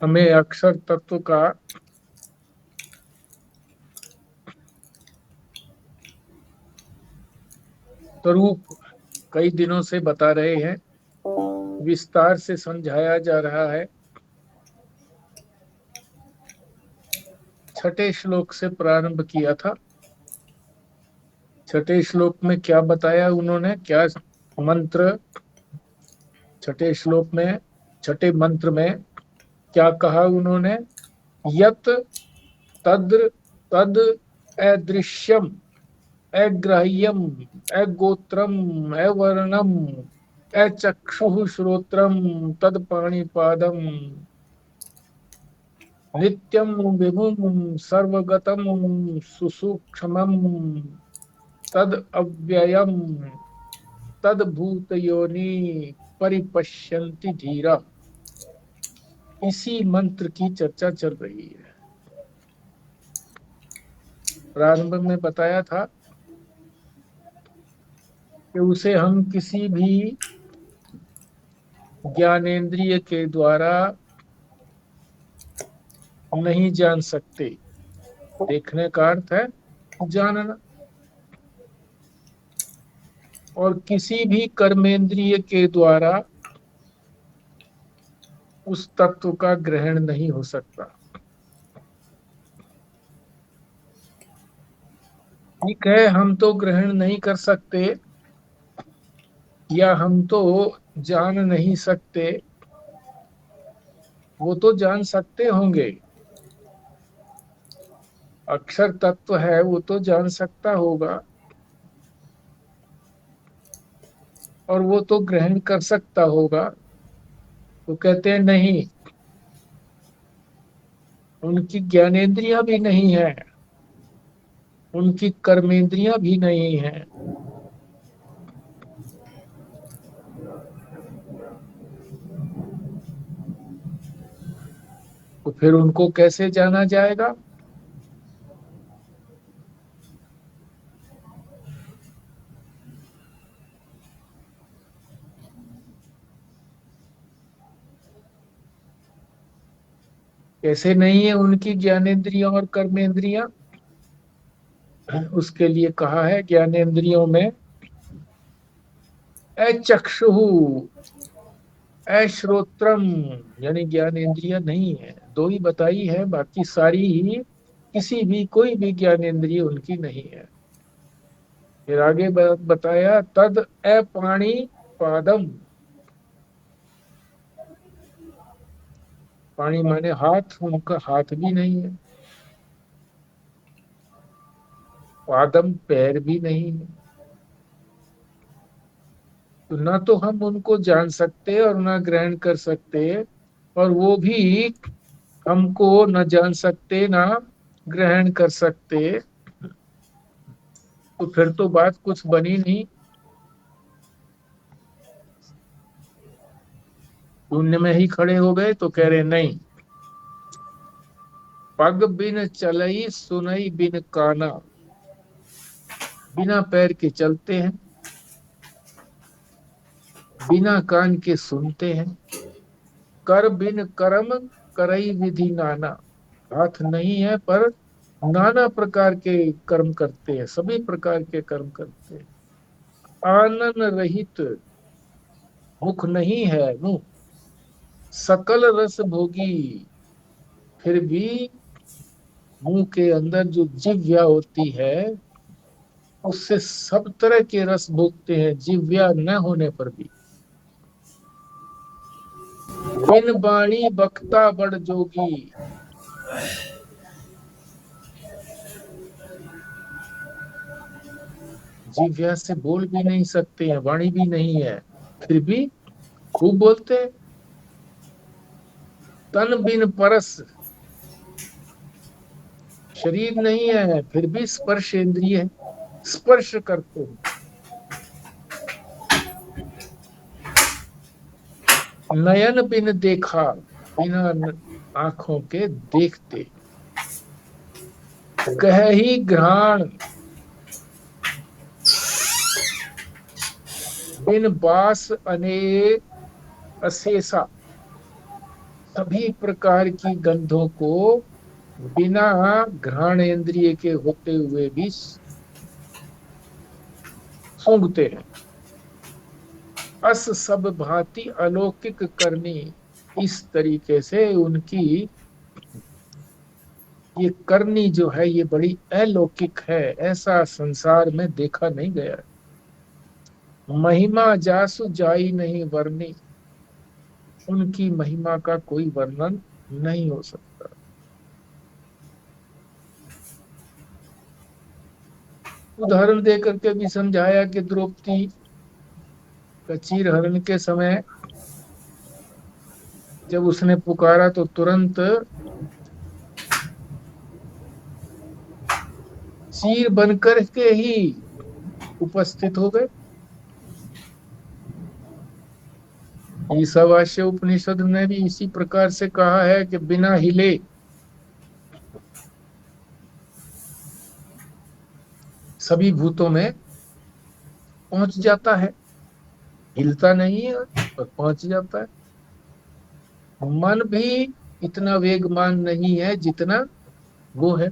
हमें अक्षर तत्व का स्वरूप कई दिनों से बता रहे हैं, विस्तार से समझाया जा रहा है। छठे श्लोक से प्रारंभ किया था। छठे श्लोक में क्या बताया उन्होंने, क्या मंत्र, छठे श्लोक में, छठे मंत्र में क्या कहा उन्होंने? यत तद्र तद अदृश्यम अग्राह्यम अगोत्रम अवर्णम अचक्षुः श्रोत्रम तद पाणिपादम नित्यम विभुम सर्वगतम सुसूक्ष्मम तद अव्ययम तद भूत योनि परिपश्यन्ति धीरा। इसी मंत्र की चर्चा चल रही है। प्रारंभ में बताया था कि उसे हम किसी भी ज्ञानेंद्रिय के द्वारा नहीं जान सकते। देखने का अर्थ है जानना। और किसी भी कर्मेंद्रिय के द्वारा उस तत्व का ग्रहण नहीं हो सकता। ठीक है, हम तो ग्रहण नहीं कर सकते या हम तो जान नहीं सकते, वो तो जान सकते होंगे। अक्षर तत्व है, वो तो जान सकता होगा और वो तो ग्रहण कर सकता होगा। तो कहते हैं नहीं, उनकी ज्ञानेंद्रियां भी नहीं है, उनकी कर्मेंद्रियां भी नहीं है। तो फिर उनको कैसे जाना जाएगा? कैसे नहीं है उनकी ज्ञानेंद्रियां और कर्मेंद्रियां? उसके लिए कहा है ज्ञानेंद्रियों में अचक्षुः अश्रोत्रम, यानी ज्ञानेंद्रियां नहीं है। दो ही बताई है, बाकी सारी ही किसी भी कोई भी ज्ञानेंद्रिय उनकी नहीं है। फिर आगे बताया तद अपाणी पादम। पाणी माने हाथ, उनका हाथ भी नहीं है। पादम पैर भी नहीं है। तो ना तो हम उनको जान सकते और ना ग्रहण कर सकते, और वो भी हमको न जान सकते ना ग्रहण कर सकते। तो फिर तो बात कुछ बनी नहीं। शून्य में ही खड़े हो गए। तो कह रहे नहीं, पग बिन चलई सुनई बिन काना, बिना पैर के चलते हैं, बिना कान के सुनते हैं। कर बिन कर्म करई विधि नाना, हाथ नहीं है पर नाना प्रकार के कर्म करते हैं, सभी प्रकार के कर्म करते हैं। आनन रहित, मुख नहीं है मुंह, सकल रस भोगी, फिर भी मुंह के अंदर जो जिह्वा होती है उससे सब तरह के रस भोगते हैं, जिह्वा न होने पर भी। बिन बाणी बक्ता बड़ जोगी, जिह्वा से बोल भी नहीं सकते हैं, वाणी भी नहीं है, फिर भी खूब बोलते हैं। तन बिन परस, शरीर नहीं है फिर भी स्पर्श इंद्रिय है, स्पर्श करते हैं। नयन बिन देखा, बिना आंखों के देखते। गहही घ्राण, बिन बास अनेक अशेषा, सभी प्रकार की गंधों को बिना घ्राण इंद्रिय के होते हुए भी सूंघते हैं। अस सब भांति अलौकिक करनी, इस तरीके से उनकी ये करनी जो है ये बड़ी अलौकिक है, ऐसा संसार में देखा नहीं गया। महिमा जासु जाई नहीं वर्णी, उनकी महिमा का कोई वर्णन नहीं हो सकता। उदाहरण दे करके भी समझाया कि द्रौपदी का चीर हरण के समय जब उसने पुकारा तो तुरंत चीर बनकर के ही उपस्थित हो गए। ईशावास्य उपनिषद ने भी इसी प्रकार से कहा है कि बिना हिले सभी भूतों में पहुंच जाता है, हिलता नहीं है पर पहुंच जाता है। मन भी इतना वेगवान नहीं है जितना वो है।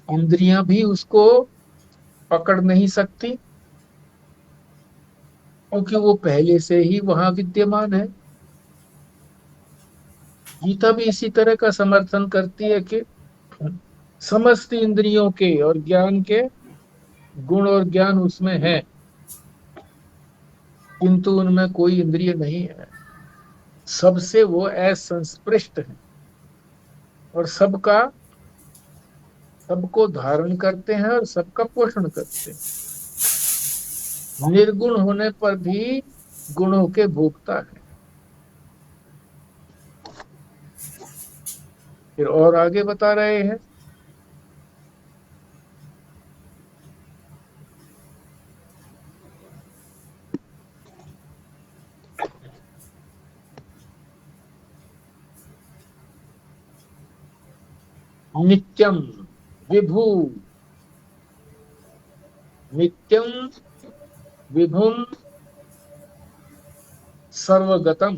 इंद्रियां भी उसको पकड़ नहीं सकती, क्योंकि वो पहले से ही वहां विद्यमान है। गीता भी इसी तरह का समर्थन करती है कि समस्त इंद्रियों के और ज्ञान के गुण और ज्ञान उसमें है, किंतु उनमें कोई इंद्रिय नहीं है। सबसे वो असंस्पृष्ट है और सबको धारण करते हैं और सबका पोषण करते हैं। निर्गुण होने पर भी गुणों के भोक्ता है। फिर और आगे बता रहे हैं, नित्यम विभु, नित्यम विभुम सर्वगतम।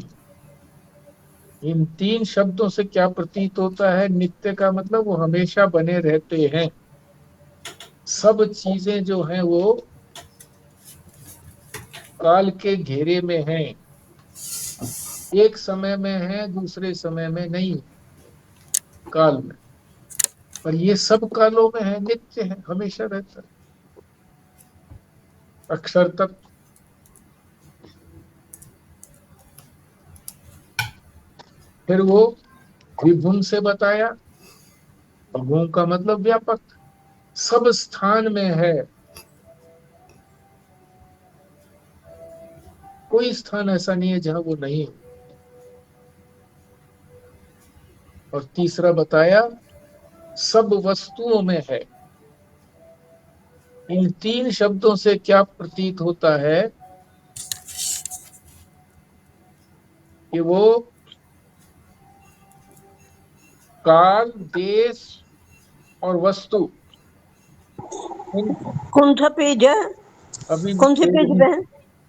इन तीन शब्दों से क्या प्रतीत होता है? नित्य का मतलब वो हमेशा बने रहते हैं। सब चीजें जो हैं वो काल के घेरे में हैं, एक समय में है दूसरे समय में नहीं, काल में। पर ये सब कालों में है, नित्य है, हमेशा रहता है। अक्षर तक फिर वो विभुम से बताया। विभुम का मतलब व्यापक, सब स्थान में है, कोई स्थान ऐसा नहीं है जहां वो नहीं है। और तीसरा बताया सब वस्तुओं में है। इन तीन शब्दों से क्या प्रतीत होता है कि वो काल, देश और वस्तु, इन कौन सा पेज है? अभी कौन से पेज पेज नहीं, पे है?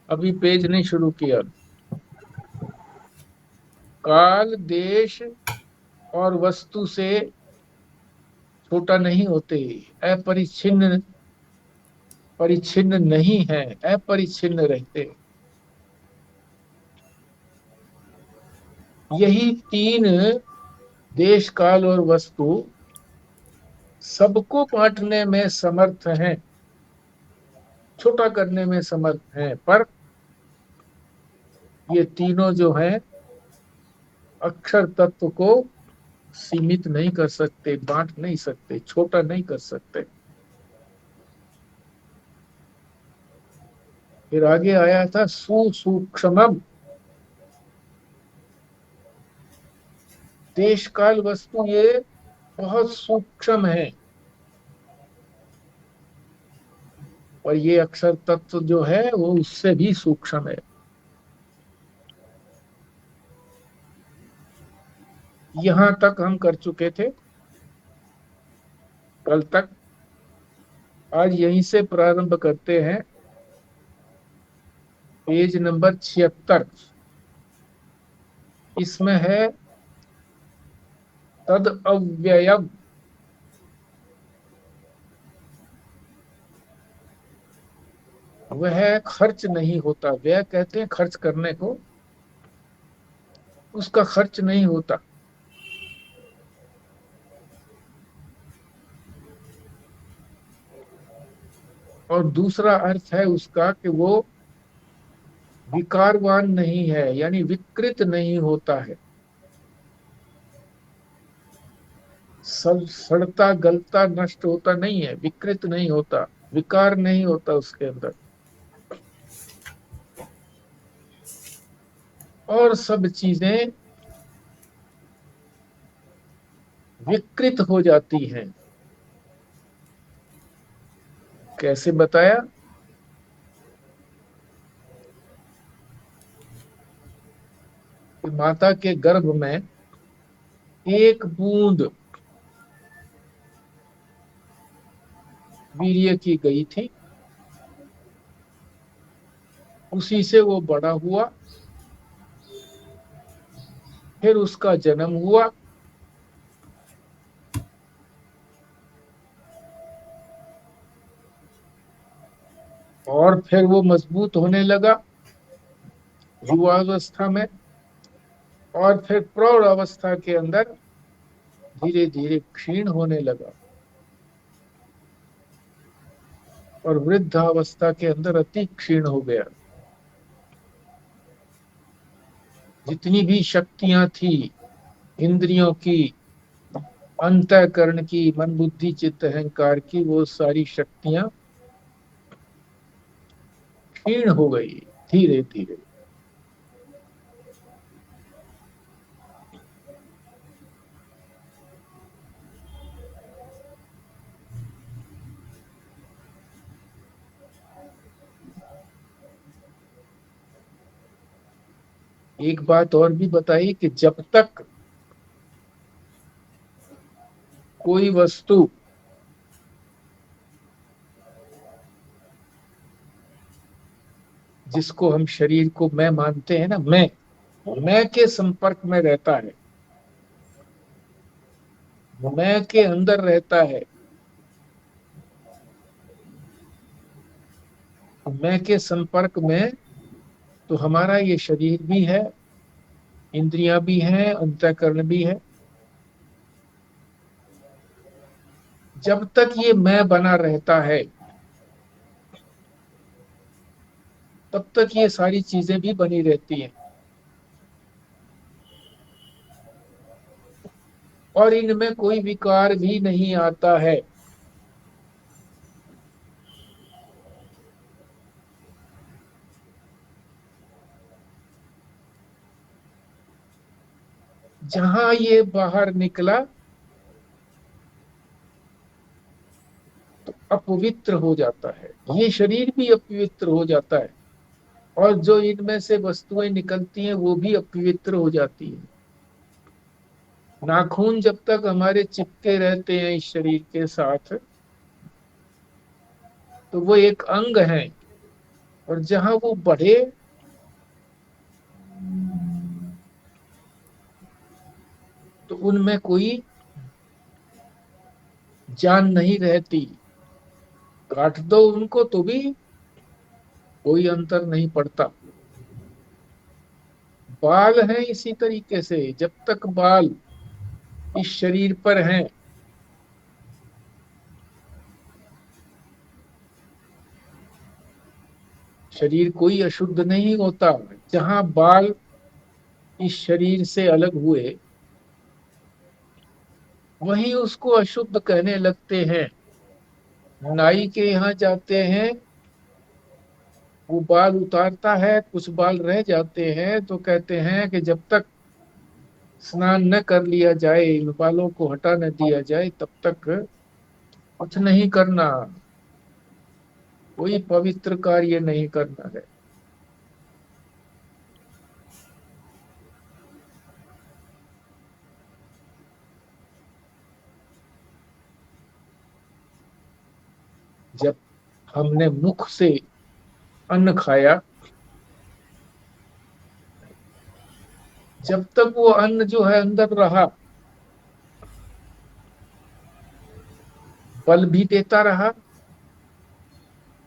अभी पेज नहीं शुरू किया। काल, देश और वस्तु से छोटा नहीं होते, अपरिच्छिन्न, परिच्छिन्न नहीं है, अपरिच्छिन्न रहते। यही तीन, देश, काल और वस्तु, सबको बांटने में समर्थ हैं, छोटा करने में समर्थ हैं, पर ये तीनों जो हैं अक्षर तत्व को सीमित नहीं कर सकते, बांट नहीं सकते, छोटा नहीं कर सकते। फिर आगे आया था सुसूक्ष्मम। देश काल वस्तु ये बहुत सूक्ष्म है, और ये अक्षर तत्व जो है वो उससे भी सूक्ष्म है। यहां तक हम कर चुके थे कल तक। आज यहीं से प्रारंभ करते हैं। Page number 76। इसमें है तद अव्ययम। वह खर्च नहीं होता। व्यय कहते हैं खर्च करने को, उसका खर्च नहीं होता। और दूसरा अर्थ है उसका कि वो विकारवान नहीं है, यानी विकृत नहीं होता है। सब सड़ता गलता नष्ट होता नहीं है, विकृत नहीं होता, विकार नहीं होता उसके अंदर। और सब चीजें विकृत हो जाती हैं। कैसे बताया? कि माता के गर्भ में एक बूंद वीर्य की गई थी, उसी से वो बड़ा हुआ, फिर उसका जन्म हुआ, और फिर वो मजबूत होने लगा युवावस्था में, और फिर प्रौढ़ अवस्था के अंदर धीरे धीरे क्षीण होने लगा, और वृद्धावस्था के अंदर अति क्षीण हो गया। जितनी भी शक्तियां थी इंद्रियों की, अंतःकरण की, मन बुद्धि चित्त अहंकार की, वो सारी शक्तियां क्षीण हो गई धीरे धीरे। एक बात और भी बताई कि जब तक कोई वस्तु जिसको हम शरीर को मैं मानते हैं ना, मैं के संपर्क में रहता है, मैं के अंदर रहता है, मैं के संपर्क में तो हमारा ये शरीर भी है, इंद्रियां भी हैं, अंतःकरण भी है। जब तक ये मैं बना रहता है तब तक ये सारी चीजें भी बनी रहती हैं, और इनमें कोई विकार भी नहीं आता है। जहां ये बाहर निकला तो अपवित्र हो जाता है, ये शरीर भी अपवित्र हो जाता है, और जो इनमें से वस्तुएं निकलती हैं वो भी अपवित्र हो जाती हैं। नाखून जब तक हमारे चिपके रहते हैं इस शरीर के साथ तो वो एक अंग है, और जहां वो बढ़े तो उनमें कोई जान नहीं रहती। काट दो उनको तो भी कोई अंतर नहीं पड़ता। बाल हैं इसी तरीके से, जब तक बाल इस शरीर पर हैं शरीर कोई अशुद्ध नहीं होता। जहां बाल इस शरीर से अलग हुए वहीं उसको अशुद्ध कहने लगते हैं। नाई के यहाँ जाते हैं, वो बाल उतारता है, कुछ बाल रह जाते हैं तो कहते हैं कि जब तक स्नान न कर लिया जाए, इन बालों को हटा न दिया जाए, तब तक कुछ नहीं करना, कोई पवित्र कार्य नहीं करना है। जब हमने मुख से अन्न खाया, जब तक वो अन्न जो है अंदर रहा, बल भी देता रहा,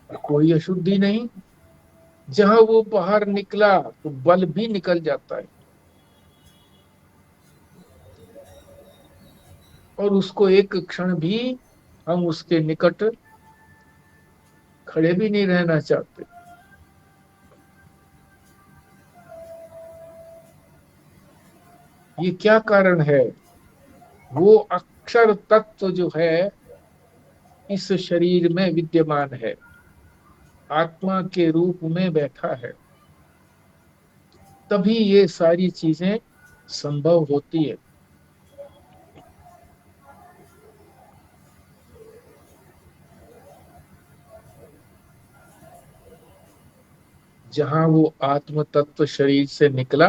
कोई अशुद्धि नहीं। जहां वो बाहर निकला तो बल भी निकल जाता है, और उसको एक क्षण भी हम उसके निकट खड़े भी नहीं रहना चाहते। ये क्या कारण है? वो अक्षर तत्व जो है इस शरीर में विद्यमान है, आत्मा के रूप में बैठा है, तभी ये सारी चीजें संभव होती है। जहां वो आत्म तत्व शरीर से निकला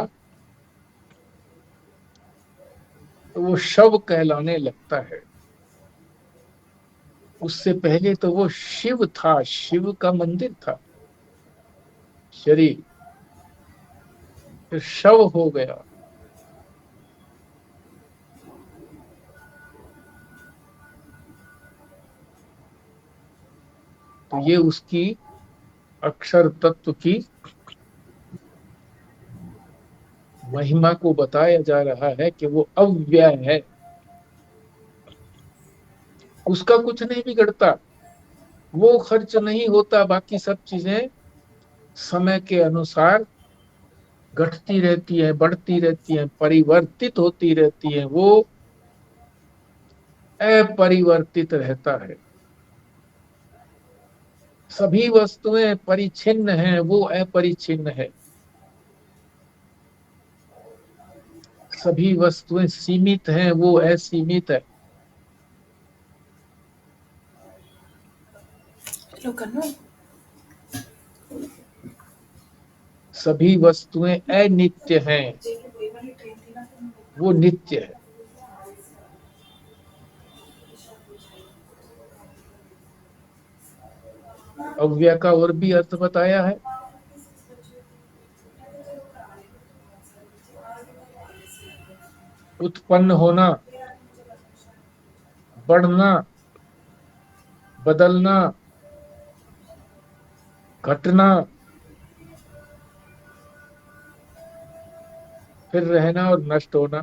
तो वो शव कहलाने लगता है। उससे पहले तो वो शिव था, शिव का मंदिर था शरीर, फिर शव हो गया। तो ये उसकी अक्षर तत्व की महिमा को बताया जा रहा है कि वो अव्यय है, उसका कुछ नहीं बिगड़ता, वो खर्च नहीं होता। बाकी सब चीजें समय के अनुसार घटती रहती है, बढ़ती रहती है, परिवर्तित होती रहती है, वो अपरिवर्तित रहता है। सभी वस्तुएं परिच्छिन्न हैं, वो अपरिच्छिन्न है। सभी वस्तुएं सीमित हैं, वो असीमित है। सभी वस्तुएं अनित्य हैं, वो नित्य है। अव्यय का और भी अर्थ बताया है। उत्पन्न होना, बढ़ना, बदलना, घटना, फिर रहना और नष्ट होना।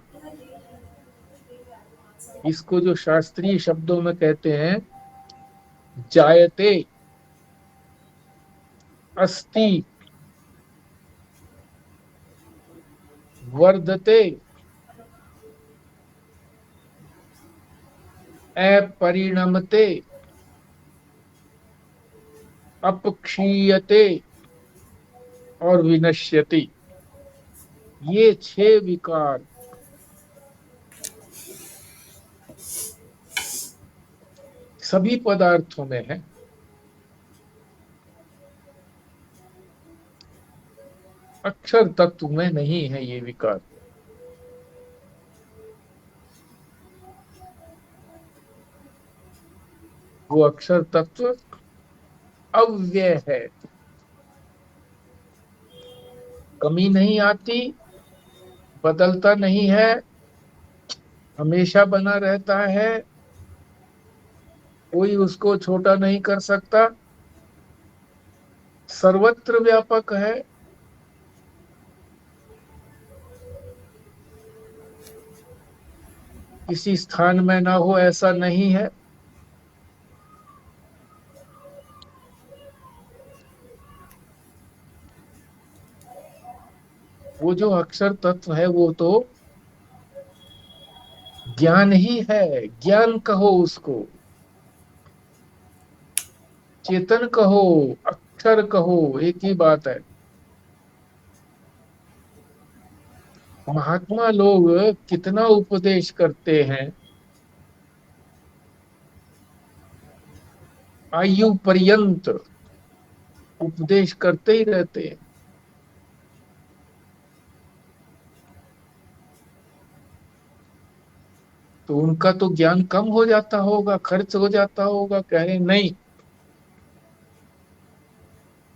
इसको जो शास्त्रीय शब्दों में कहते हैं, जायते, अस्ति, वर्धते, अपरिणमते, अपक्षीयते और विनश्यति। ये 6 विकार सभी पदार्थों में है। अक्षर तत्व में नहीं है ये विकार। वो अक्षर तत्व अव्यय है, कमी नहीं आती, बदलता नहीं है, हमेशा बना रहता है, कोई उसको छोटा नहीं कर सकता, सर्वत्र व्यापक है। किसी स्थान में ना हो ऐसा नहीं है। वो जो अक्षर तत्व है वो तो ज्ञान ही है। ज्ञान कहो उसको, चेतन कहो, अक्षर कहो, एक ही बात है। महात्मा लोग कितना उपदेश करते हैं, आयु पर्यंत उपदेश करते ही रहते हैं। तो उनका तो ज्ञान कम हो जाता होगा, खर्च हो जाता होगा, कह रहे नहीं,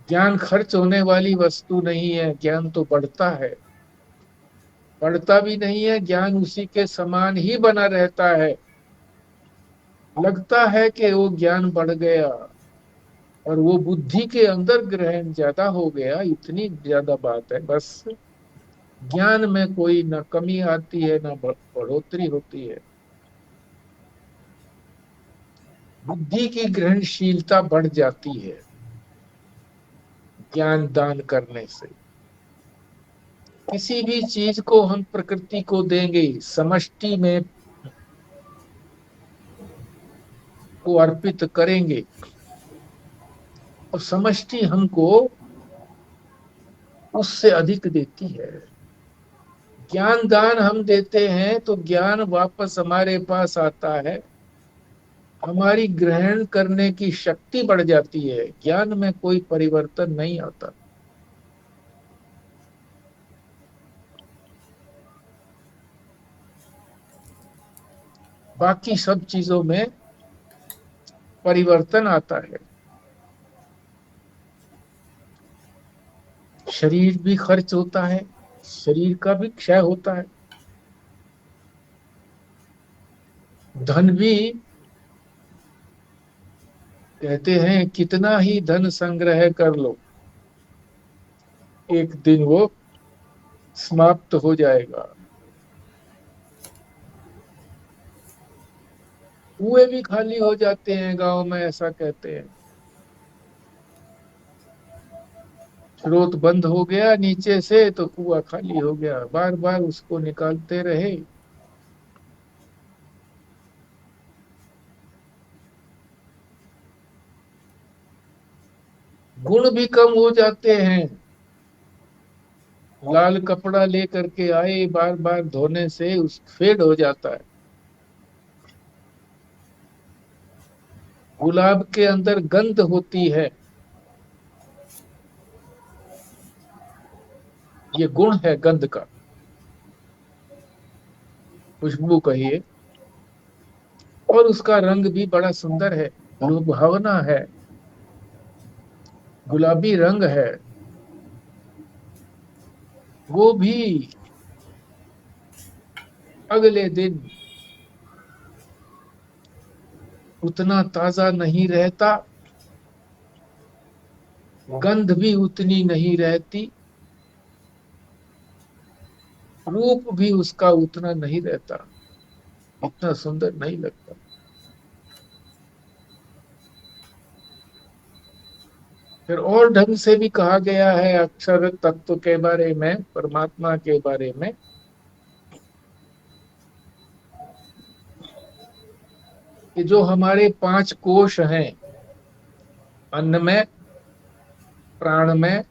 ज्ञान खर्च होने वाली वस्तु नहीं है, ज्ञान तो बढ़ता है। बढ़ता भी नहीं है, ज्ञान उसी के समान ही बना रहता है। लगता है कि वो ज्ञान बढ़ गया और वो बुद्धि के अंदर ग्रहण ज्यादा हो गया, इतनी ज्यादा बात है बस। ज्ञान में कोई न कमी आती है न बढ़ोतरी होती है। बुद्धि की ग्रहणशीलता बढ़ जाती है ज्ञान दान करने से। किसी भी चीज को हम प्रकृति को देंगे, समष्टि में को अर्पित करेंगे, और समष्टि हमको उससे अधिक देती है। ज्ञान दान हम देते हैं तो ज्ञान वापस हमारे पास आता है, हमारी ग्रहण करने की शक्ति बढ़ जाती है, ज्ञान में कोई परिवर्तन नहीं आता। बाकी सब चीजों में परिवर्तन आता है। शरीर भी खर्च होता है, शरीर का भी क्षय होता है। धन भी, कहते हैं कितना ही धन संग्रह कर लो, एक दिन वो समाप्त हो जाएगा। कुएं भी खाली हो जाते हैं गांव में, ऐसा कहते हैं। स्रोत बंद हो गया नीचे से तो कुआं खाली हो गया, बार बार उसको निकालते रहे। गुण भी कम हो जाते हैं। लाल कपड़ा ले करके आए, बार बार धोने से उस फेड हो जाता है। गुलाब के अंदर गंध होती है, ये गुण है गंध का, खुशबू कहिए। और उसका रंग भी बड़ा सुंदर है, लुभावना है, गुलाबी रंग है। वो भी अगले दिन उतना ताजा नहीं रहता, गंध भी उतनी नहीं रहती, रूप भी उसका उतना नहीं रहता, इतना सुंदर नहीं लगता। फिर और ढंग से भी कहा गया है अक्षर तत्व के बारे में, परमात्मा के बारे में, कि जो हमारे पांच कोश हैं, अन्न में, प्राण में,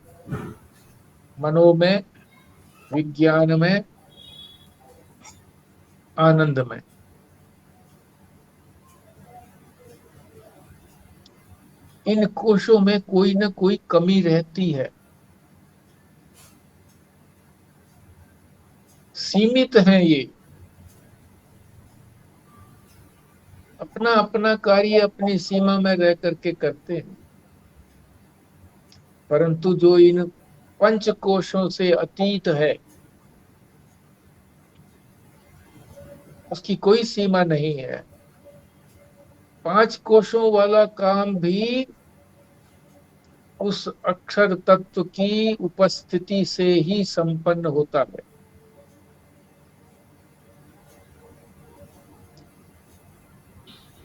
मनो में, विज्ञान में, आनंद में, इन कोशों में कोई न कोई कमी रहती है। सीमित हैं ये, अपना अपना कार्य अपनी सीमा में रह करके करते हैं। परंतु जो इन पंच कोशों से अतीत है, उसकी कोई सीमा नहीं है। पांच कोशों वाला काम भी उस अक्षर तत्व की उपस्थिति से ही संपन्न होता है।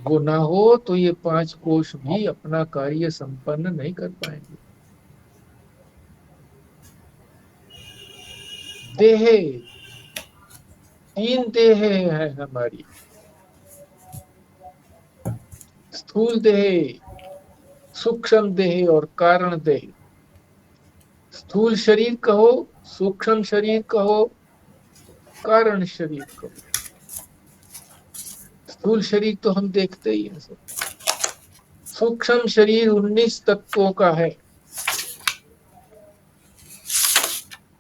वो ना हो तो ये पांच कोश भी अपना कार्य संपन्न नहीं कर पाएंगे। देह, तीन देह है हमारी, स्थूल देह, सूक्ष्म देह और कारण देह। स्थूल शरीर कहो, सूक्ष्म शरीर कहो, कारण शरीर कहो। स्थूल शरीर तो हम देखते ही हैं सब। सूक्ष्म शरीर 19 तत्वों का है,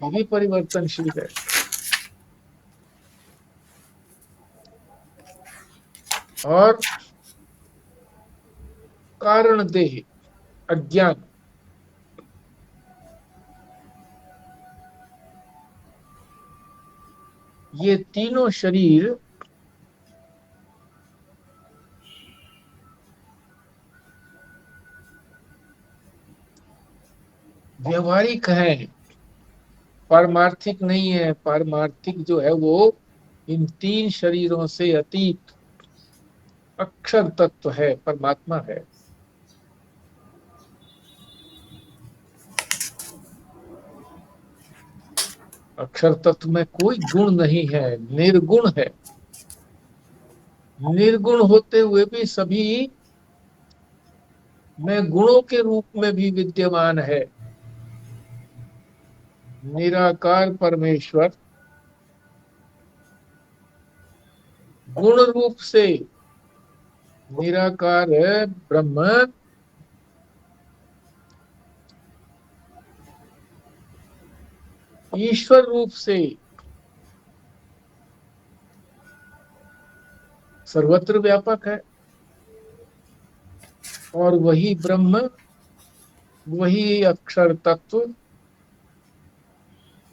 ये भी परिवर्तनशील है। और कारण देह, अज्ञान, ये तीनों शरीर व्यवहारिक हैं, पारमार्थिक नहीं है। पारमार्थिक जो है वो इन तीन शरीरों से अतीत अक्षर तत्व है, परमात्मा है। अक्षर तत्व में कोई गुण नहीं है, निर्गुण है। निर्गुण होते हुए भी सभी में गुणों के रूप में भी विद्यमान है। निराकार परमेश्वर गुण रूप से निराकार है, ब्रह्म ईश्वर रूप से सर्वत्र व्यापक है। और वही ब्रह्म, वही अक्षर तत्व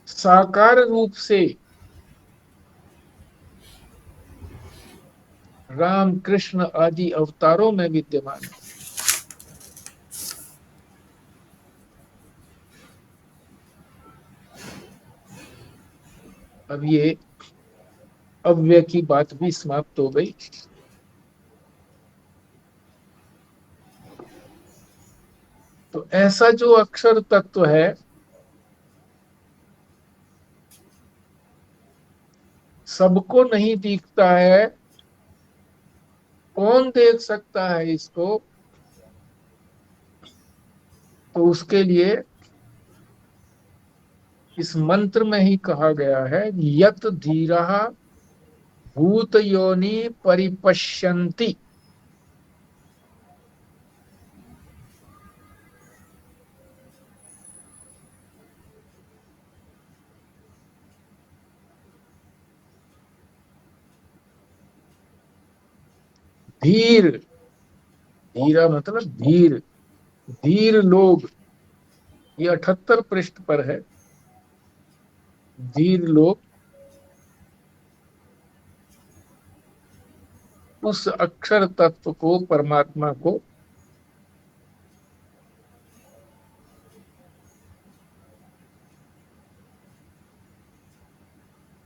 साकार रूप से राम कृष्ण आदि अवतारों में विद्यमान है। अब ये अव्यय की बात भी समाप्त हो गई। तो ऐसा जो अक्षर तत्व है, सबको नहीं दिखता है। कौन देख सकता है इसको? तो उसके लिए इस मंत्र में ही कहा गया है, यत धीरः भूत योनि परिपश्यन्ति। धीर, धीरा मतलब धीर, धीर लोग, ये 78 पृष्ठ पर है। धीर लोग उस अक्षर तत्व को, परमात्मा को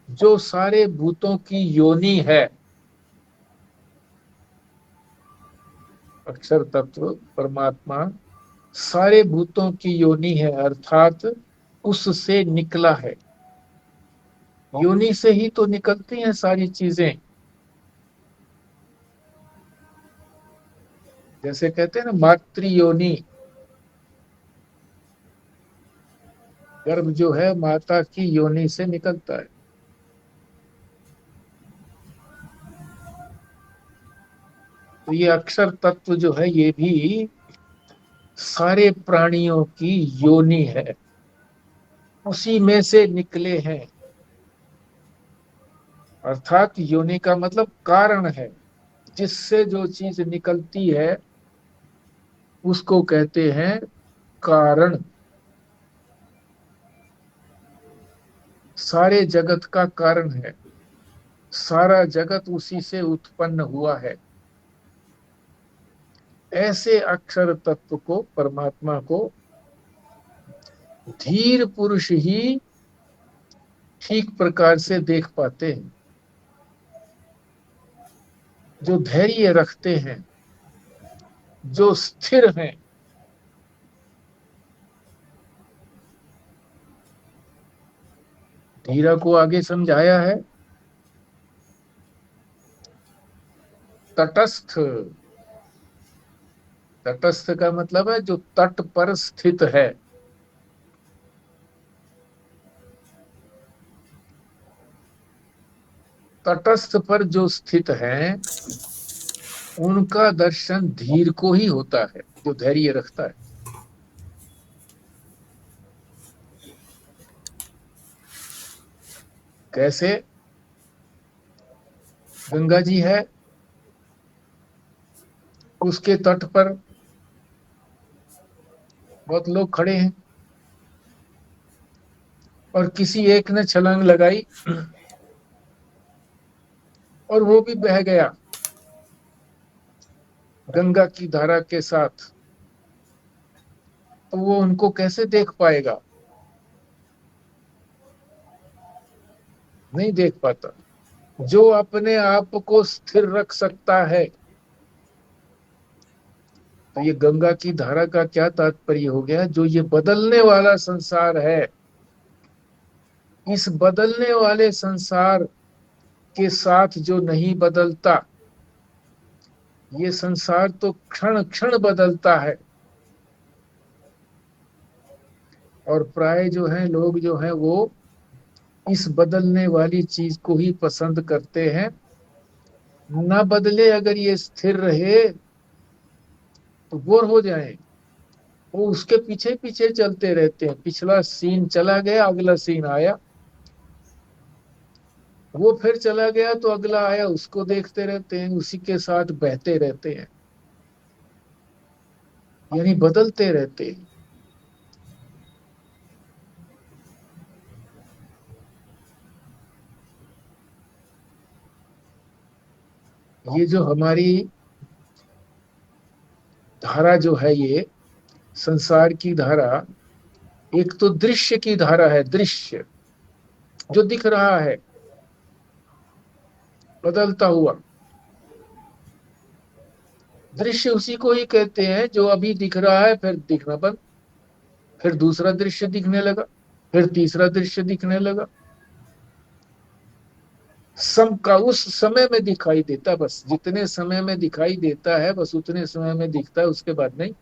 जो सारे भूतों की योनि है, अक्षर तत्व परमात्मा सारे भूतों की योनि है, अर्थात उससे निकला है। योनि से ही तो निकलती हैं सारी चीजें। जैसे कहते हैं ना, मातृ योनि, गर्भ जो है माता की योनि से निकलता है। तो ये अक्षर तत्व जो है ये भी सारे प्राणियों की योनि है, उसी में से निकले हैं। अर्थात योनि का मतलब कारण है, जिससे जो चीज निकलती है उसको कहते हैं कारण। सारे जगत का कारण है, सारा जगत उसी से उत्पन्न हुआ है। ऐसे अक्षर तत्व को, परमात्मा को धीर पुरुष ही ठीक प्रकार से देख पाते हैं, जो धैर्य रखते हैं, जो स्थिर हैं। धीरा को आगे समझाया है तटस्थ। तटस्थ का मतलब है जो तट पर स्थित है। तटस्थ पर जो स्थित हैं उनका दर्शन धीर को ही होता है, जो धैर्य रखता है। कैसे? गंगा जी है, उसके तट पर बहुत लोग खड़े हैं और किसी एक ने छलांग लगाई और वो भी बह गया गंगा की धारा के साथ, तो वो उनको कैसे देख पाएगा? नहीं देख पाता। जो अपने आप को स्थिर रख सकता है, तो ये गंगा की धारा का क्या तात्पर्य हो गया? जो ये बदलने वाला संसार है, इस बदलने वाले संसार के साथ जो नहीं बदलता, ये संसार तो क्षण क्षण बदलता है। और प्राय जो है लोग जो है वो इस बदलने वाली चीज को ही पसंद करते हैं। ना बदले, अगर ये स्थिर रहे तो बोर हो जाए। वो उसके पीछे पीछे चलते रहते हैं, पिछला सीन चला गया, अगला सीन आया, वो फिर चला गया तो अगला आया, उसको देखते रहते हैं, उसी के साथ बहते रहते हैं, यानी बदलते रहते हैं। ये जो हमारी धारा जो है, ये संसार की धारा, एक तो दृश्य की धारा है, दृश्य जो दिख रहा है बदलता हुआ। दृश्य उसी को ही कहते हैं जो अभी दिख रहा है, फिर दिखना बंद, फिर दूसरा दृश्य दिखने लगा, फिर तीसरा दृश्य दिखने लगा। सम का उस समय में दिखाई देता, बस जितने समय में दिखाई देता है बस उतने समय में दिखता है, उसके बाद नहीं।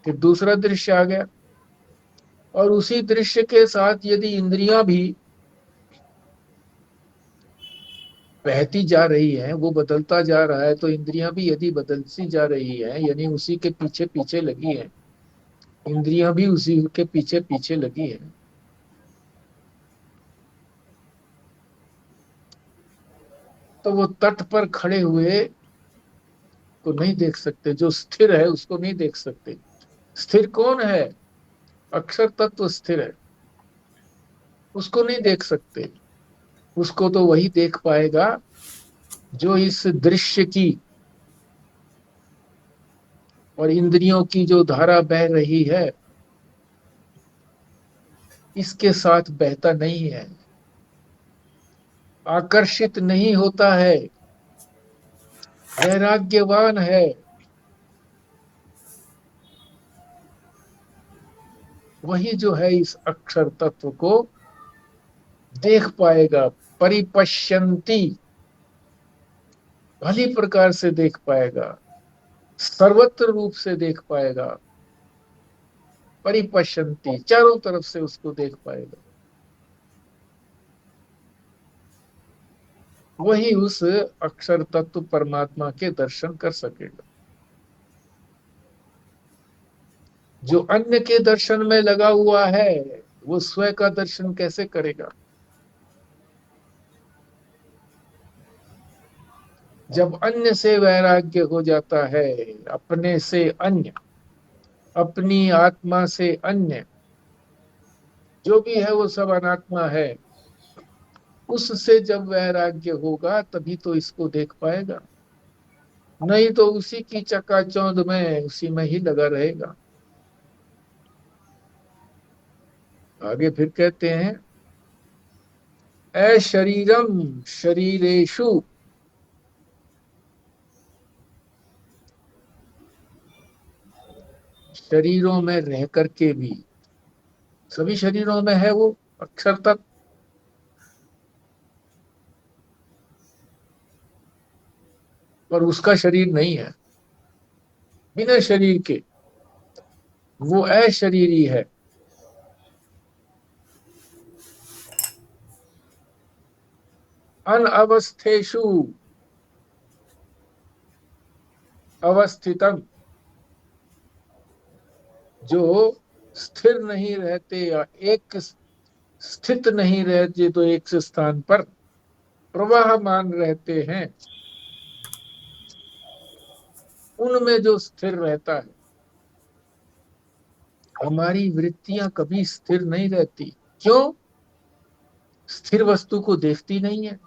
फिर दूसरा दृश्य आ गया, और उसी दृश्य के साथ यदि इंद्रियां भी बहती जा रही है, वो बदलता जा रहा है, तो इंद्रियां भी यदि बदलती जा रही है, यानी उसी के पीछे पीछे लगी है, इंद्रियां भी उसी के पीछे पीछे लगी है, तो वो तट पर खड़े हुए को नहीं देख सकते, जो स्थिर है उसको नहीं देख सकते। स्थिर कौन है? अक्षर तत्व स्थिर है, उसको नहीं देख सकते। उसको तो वही देख पाएगा जो इस दृश्य की और इंद्रियों की जो धारा बह रही है, इसके साथ बहता नहीं है, आकर्षित नहीं होता है, वैराग्यवान है। वही जो है इस अक्षर तत्व को देख पाएगा, परिपश्यंती, भली प्रकार से देख पाएगा, सर्वत्र रूप से देख पाएगा। परिपश्यंती, चारों तरफ से उसको देख पाएगा। वही उस अक्षर तत्व परमात्मा के दर्शन कर सकेगा। जो अन्य के दर्शन में लगा हुआ है, वो स्वयं का दर्शन कैसे करेगा? जब अन्य से वैराग्य हो जाता है, अपने से अन्य, अपनी आत्मा से अन्य, जो भी है वो सब अनात्मा है, उससे जब वैराग्य होगा तभी तो इसको देख पाएगा। नहीं तो उसी की चकाचौंध में, उसी में ही लगा रहेगा। आगे फिर कहते हैं, ए शरीरम शरीरेषु, शरीरों में रह करके भी, सभी शरीरों में है वो अक्षर तत्व, पर उसका शरीर नहीं है। बिना शरीर के वो अशरीरी है। अनअवस्थेषु अवस्थितम, जो स्थिर नहीं रहते या एक स्थित नहीं रहते, तो एक से स्थान पर प्रवाहमान रहते हैं, उनमें जो स्थिर रहता है। हमारी वृत्तियां कभी स्थिर नहीं रहती। क्यों? स्थिर वस्तु को देखती नहीं है।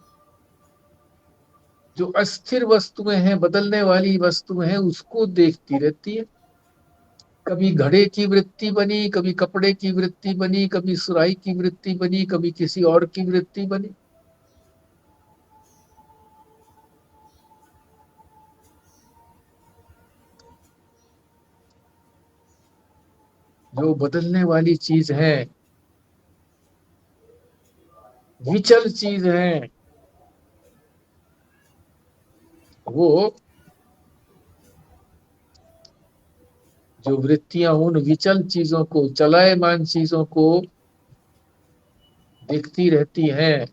जो अस्थिर वस्तुएं हैं, बदलने वाली वस्तुएं हैं, उसको देखती रहती है। कभी घड़े की वृत्ति बनी, कभी कपड़े की वृत्ति बनी, कभी सुराही की वृत्ति बनी, कभी किसी और की वृत्ति बनी। जो बदलने वाली चीज है, विचल चीज है, वो जो वृत्तियां उन विचल चीजों को, चलायमान चीजों को देखती रहती हैं,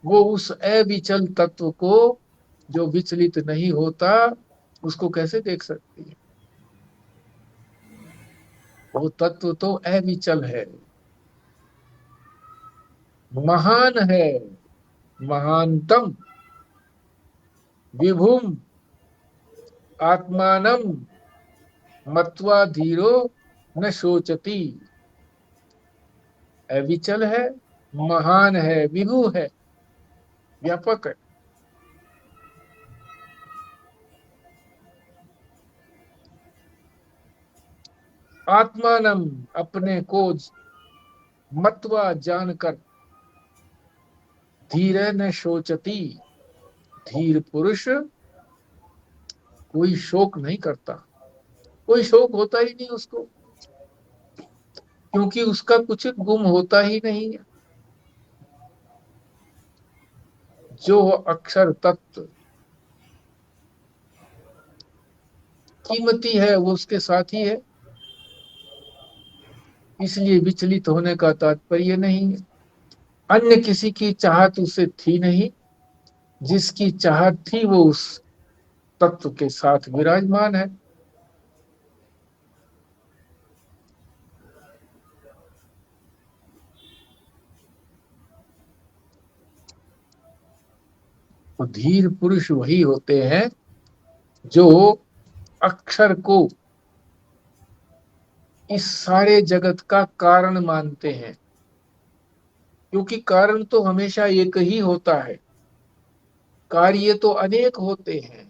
वो उस अविचल तत्व को, जो विचलित नहीं होता, उसको कैसे देख सकती है? वो तत्व तो अविचल है, महान है, महानतम, विभुम, आत्मानम मत्वा धीरो न शोचति। अविचल है, महान है, विभु है, व्यापक है। आत्मानम, अपने को मत्वा जानकर, धीर न शोचति, धीर पुरुष कोई शोक नहीं करता। कोई शोक होता ही नहीं उसको, क्योंकि उसका कुछ गुम होता ही नहीं है। जो अक्षर तत्व कीमती है, वो उसके साथ ही है, इसलिए विचलित होने का तात्पर्य नहीं है। अन्य किसी की चाहत उसे थी नहीं, जिसकी चाहत थी वो उस तत्व के साथ विराजमान है। तो धीर पुरुष वही होते हैं जो अक्षर को इस सारे जगत का कारण मानते हैं, क्योंकि कारण तो हमेशा एक ही होता है, कार्य तो अनेक होते हैं।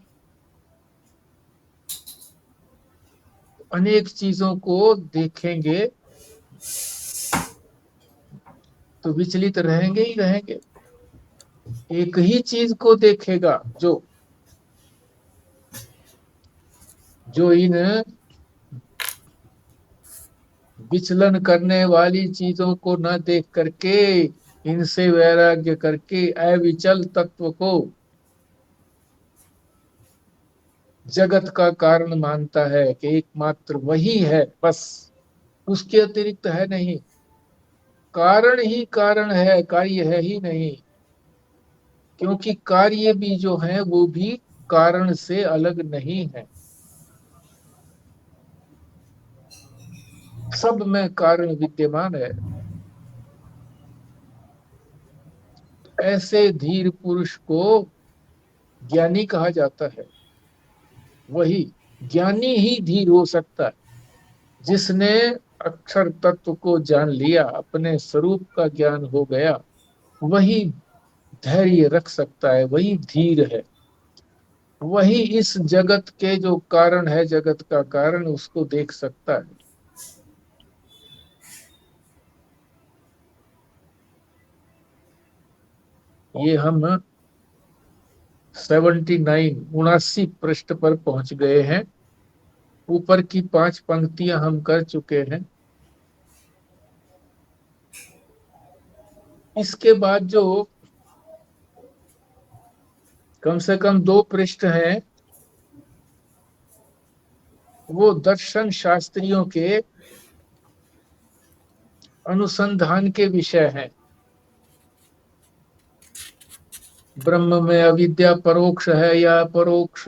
अनेक चीजों को देखेंगे तो विचलित रहेंगे ही रहेंगे। एक ही चीज को देखेगा जो जो इन विचलन करने वाली चीजों को न देख करके, इनसे वैराग्य करके अविचल तत्व को जगत का कारण मानता है कि एकमात्र वही है, बस, उसके अतिरिक्त है नहीं। कारण ही कारण है, कार्य है ही नहीं, क्योंकि कार्य भी जो है वो भी कारण से अलग नहीं है। सब में कारण विद्यमान है। ऐसे धीर पुरुष को ज्ञानी कहा जाता है। वही ज्ञानी ही धीर हो सकता है, जिसने अक्षर तत्व को जान लिया, अपने स्वरूप का ज्ञान हो गया, वही धैर्य रख सकता है, वही धीर है। वही इस जगत के जो कारण है, जगत का कारण, उसको देख सकता है। ये हम 79 पृष्ठ पर पहुंच गए हैं। ऊपर की 5 पंक्तियां हम कर चुके हैं। इसके बाद जो कम से कम 2 पृष्ठ हैं, वो दर्शन शास्त्रियों के अनुसंधान के विषय हैं। ब्रह्म में अविद्या परोक्ष है या अपरोक्ष,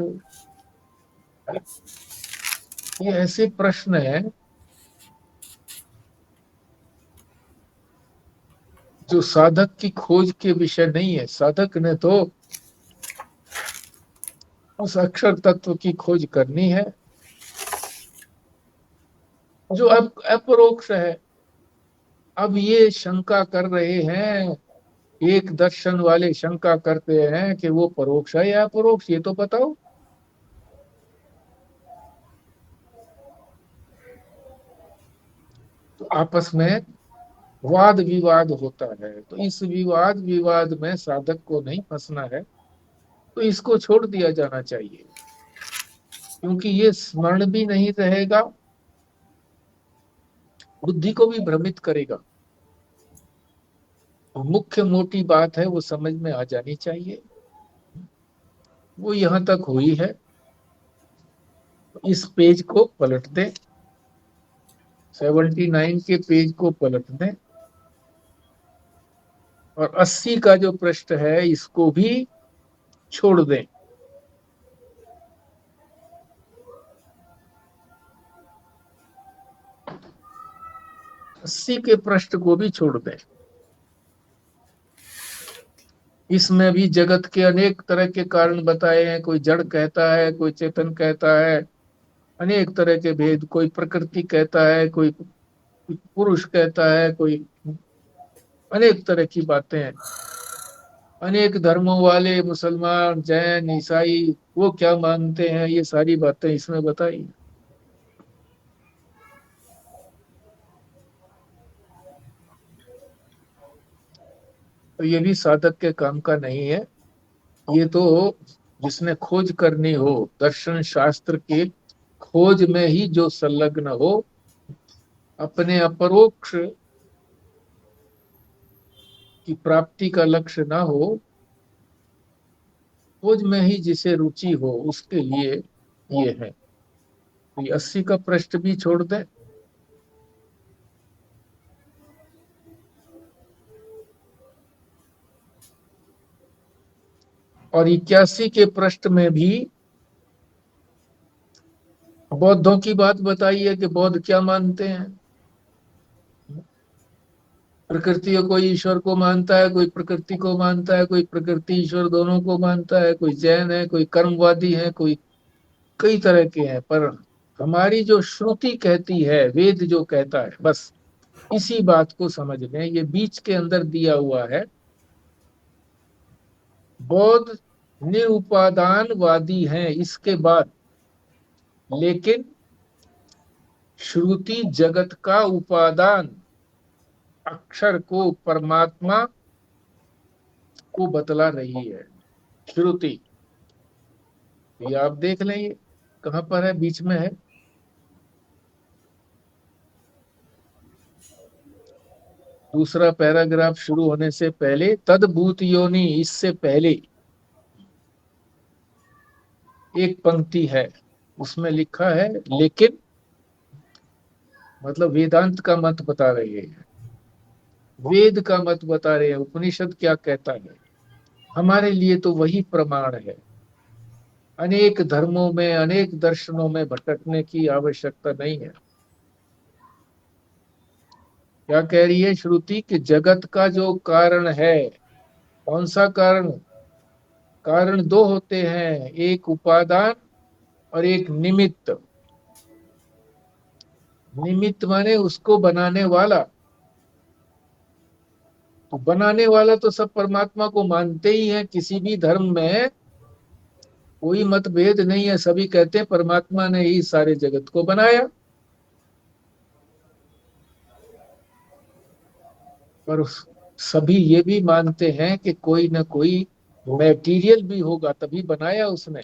ये ऐसे प्रश्न है जो साधक की खोज के विषय नहीं है। साधक ने तो उस अक्षर तत्व की खोज करनी है जो अब अपरोक्ष है। अब ये शंका कर रहे हैं एक दर्शन वाले शंका करते हैं कि वो परोक्ष है या अपरोक्ष, ये तो बताओ। तो आपस में वाद विवाद होता है, तो इस विवाद विवाद में साधक को नहीं फंसना है, तो इसको छोड़ दिया जाना चाहिए, क्योंकि ये स्मरण भी नहीं रहेगा, बुद्धि को भी भ्रमित करेगा। तो मुख्य मोटी बात है वो समझ में आ जानी चाहिए। वो यहां तक हुई है। इस पेज को पलट दें, 79 के पेज को पलट दें, और 80 का जो पृष्ठ है इसको भी छोड़ दें। 80 के पृष्ठ को भी छोड़ दें। इसमें भी जगत के अनेक तरह के कारण बताए हैं, कोई जड़ कहता है, कोई चेतन कहता है, अनेक तरह के भेद, कोई प्रकृति कहता है, कोई पुरुष कहता है, कोई अनेक तरह की बातें हैं। अनेक धर्मों वाले मुसलमान, जैन, ईसाई, वो क्या मानते हैं, ये सारी बातें इसमें बताई। तो ये भी साधक के काम का नहीं है। ये तो जिसने खोज करनी हो, दर्शन शास्त्र के खोज में ही जो संलग्न हो, अपने अपरोक्ष की प्राप्ति का लक्ष्य ना हो, खोज में ही जिसे रुचि हो, उसके लिए ये है। तो ये 80 का पृष्ठ भी छोड़ दें। और 81 के पृष्ठ में भी बौद्धों की बात बताई है कि बौद्ध क्या मानते हैं। प्रकृति को, कोई ईश्वर को मानता है, कोई प्रकृति को मानता है, कोई प्रकृति ईश्वर दोनों को मानता है, कोई जैन है, कोई कर्मवादी है, कोई कई तरह के हैं। पर हमारी जो श्रुति कहती है, वेद जो कहता है, बस इसी बात को समझ लें। ये बीच के अंदर दिया हुआ है। बौद्ध निरुपादानवादी हैं इसके बाद, लेकिन श्रुति जगत का उपादान अक्षर को, परमात्मा को बतला रही है, श्रुति। ये आप देख लें, ये कहां पर है, बीच में है। दूसरा पैराग्राफ शुरू होने से पहले, तद्भूत योनि, इससे पहले एक पंक्ति है, उसमें लिखा है लेकिन, मतलब वेदांत का मत बता रहे हैं, वेद का मत बता रहे हैं, उपनिषद क्या कहता है। हमारे लिए तो वही प्रमाण है। अनेक धर्मों में, अनेक दर्शनों में भटकने की आवश्यकता नहीं है। क्या कह रही है श्रुति कि जगत का जो कारण है, कौन सा कारण, कारण दो होते हैं, एक उपादान और एक निमित्त। निमित्त माने उसको बनाने वाला। तो बनाने वाला तो सब परमात्मा को मानते ही हैं, किसी भी धर्म में कोई मतभेद नहीं है, सभी कहते हैं परमात्मा ने ही सारे जगत को बनाया। पर सभी ये भी मानते हैं कि कोई ना कोई मैटीरियल भी होगा, तभी बनाया उसने।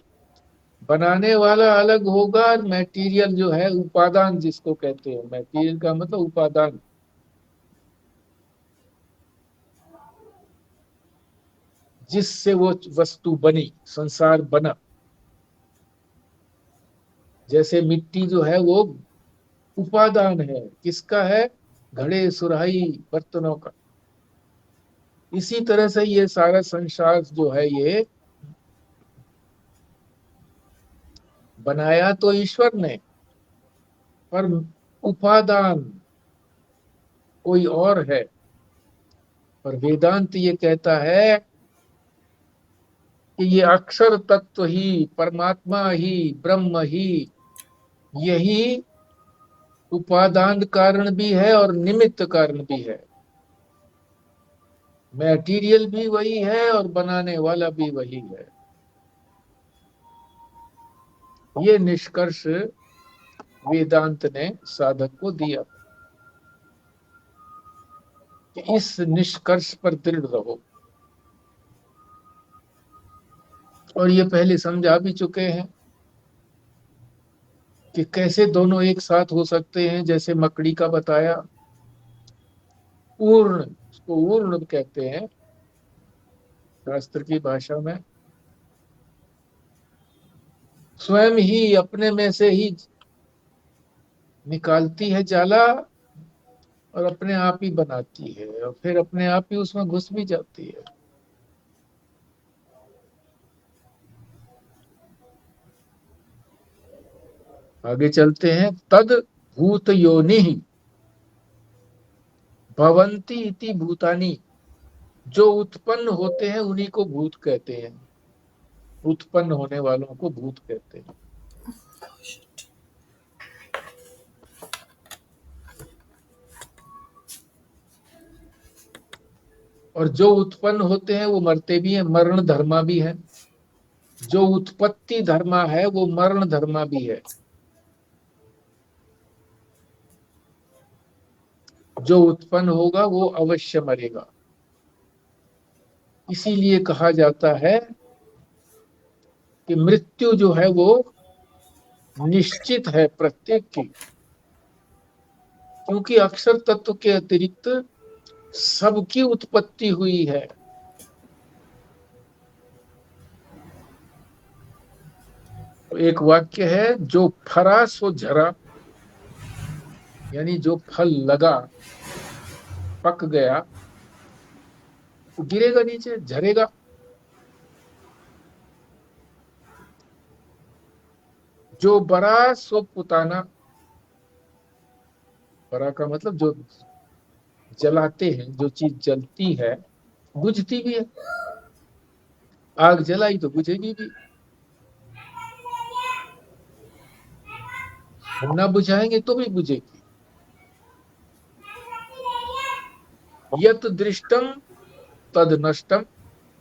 बनाने वाला अलग होगा, मैटीरियल जो है, उपादान जिसको कहते हैं, मैटीरियल का मतलब उपादान, जिससे वो वस्तु बनी, संसार बना। जैसे मिट्टी जो है वो उपादान है, किसका है, घड़े सुराही बर्तनों का। इसी तरह से ये सारा संसार जो है, ये बनाया तो ईश्वर ने, पर उपादान कोई और है। पर वेदांत ये कहता है कि ये अक्षर तत्व ही, परमात्मा ही, ब्रह्म ही, यही उपादान कारण भी है और निमित्त कारण भी है। मैटीरियल भी वही है और बनाने वाला भी वही है। ये निष्कर्ष वेदांत ने साधक को दिया कि इस निष्कर्ष पर दृढ़ रहो। और ये पहले समझा भी चुके हैं कि कैसे दोनों एक साथ हो सकते हैं। जैसे मकड़ी का बताया, पूर्ण, उसको पूर्ण कहते हैं शास्त्र की भाषा में। स्वयं ही अपने में से ही निकालती है जाला और अपने आप ही बनाती है, और फिर अपने आप ही उसमें घुस भी जाती है। आगे चलते हैं। तद भूत योनि भवंती इति भूतानी। जो उत्पन्न होते हैं उन्हीं को भूत कहते हैं। उत्पन्न होने वालों को भूत कहते हैं। और जो उत्पन्न होते हैं वो मरते भी हैं, मरण धर्मा भी है। जो उत्पत्ति धर्मा है वो मरण धर्मा भी है। जो उत्पन्न होगा वो अवश्य मरेगा। इसीलिए कहा जाता है कि मृत्यु जो है वो निश्चित है प्रत्येक की, क्योंकि अक्षर तत्व के अतिरिक्त सबकी उत्पत्ति हुई है। तो एक वाक्य है, जो फरा सो झरा, यानी जो फल लगा, पक गया, तो गिरेगा नीचे, झरेगा। जो बरा सो पुताना, बरा का मतलब जो जलाते हैं, जो चीज जलती है बुझती भी है। आग जलाई तो बुझेगी भी, हम ना बुझाएंगे तो भी बुझेगी। यत दृष्टम तद नष्टम।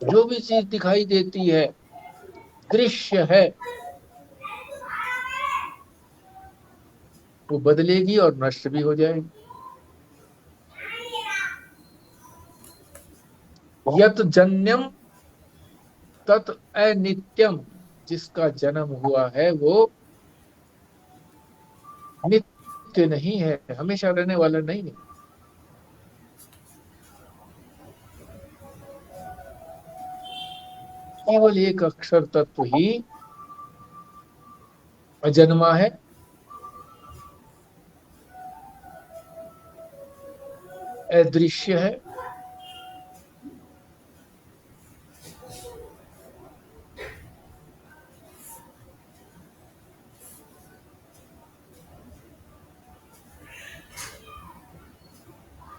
जो भी चीज दिखाई देती है, दृश्य है, वो बदलेगी और नष्ट भी हो जाएगी। यत जन्यम तत् अनित्यम। जिसका जन्म हुआ है वो नित्य नहीं है, हमेशा रहने वाला नहीं है। केवल एक अक्षर तत्व ही अजन्मा है, अदृश्य है।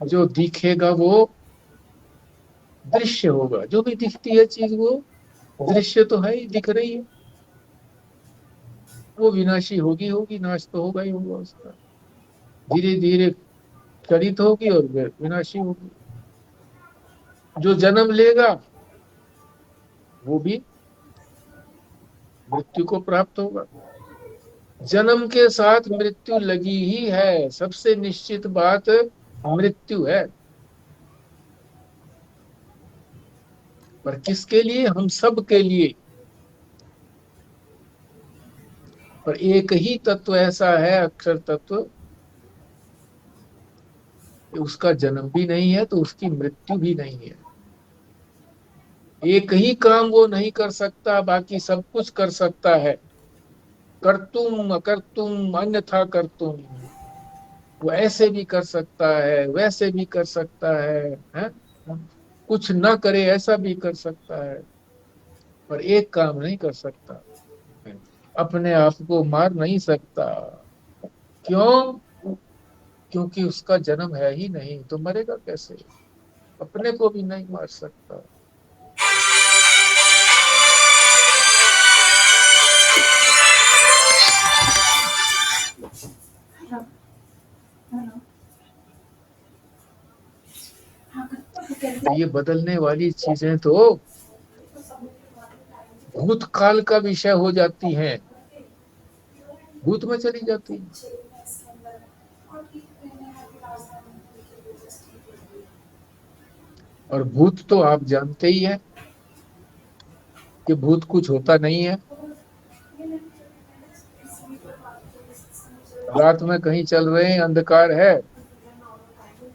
जो दिखेगा वो दृश्य होगा। जो भी दिखती है चीज वो दृश्य तो है ही, दिख रही है। वो विनाशी होगी होगी, नाश तो होगा ही होगा उसका। धीरे धीरे क्षरित होगी और विनाशी होगी। जो जन्म लेगा वो भी मृत्यु को प्राप्त होगा। जन्म के साथ मृत्यु लगी ही है, सबसे निश्चित बात मृत्यु है। पर किसके लिए? हम सब के लिए। पर एक ही तत्व ऐसा है, अक्षर तत्व, कि उसका जन्म भी नहीं है तो उसकी मृत्यु भी नहीं है। एक ही काम वो नहीं कर सकता, बाकी सब कुछ कर सकता है। कर्तुम अकर्तुम अन्यथा कर्तुम। वो ऐसे भी कर सकता है, वैसे भी कर सकता है? कुछ ना करे ऐसा भी कर सकता है, पर एक काम नहीं कर सकता। अपने आप को मार नहीं सकता। क्यों? क्योंकि उसका जन्म है ही नहीं, तो मरेगा कैसे? अपने को भी नहीं मार सकता। ये बदलने वाली चीजें तो भूतकाल का विषय हो जाती हैं, भूत में चली जाती हैं। और भूत तो आप जानते ही हैं कि भूत कुछ होता नहीं है। रात में कहीं चल रहे हैं, अंधकार है,